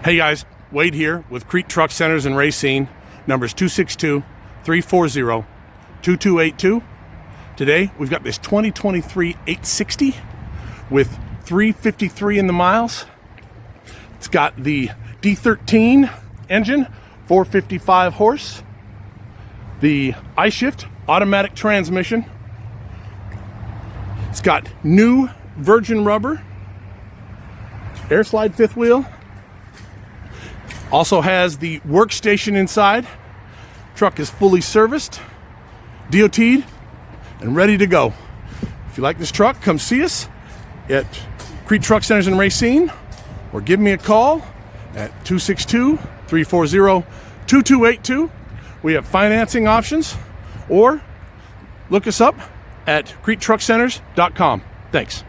Hey guys, Wade here with Kriete Truck Centers and Racine, numbers 262-340-2282. Today we've got this 2023 860 with 353 in the miles. It's got the D13 engine, 455 horse, the I-Shift automatic transmission. It's got new virgin rubber, air slide fifth wheel. Also has the workstation inside. Truck is fully serviced, DOT'd, and ready to go. If you like this truck, come see us at Kriete Truck Centers and Racine, or give me a call at 262-340-2282. We have financing options, or look us up at KrieteTruckCenters.com. Thanks.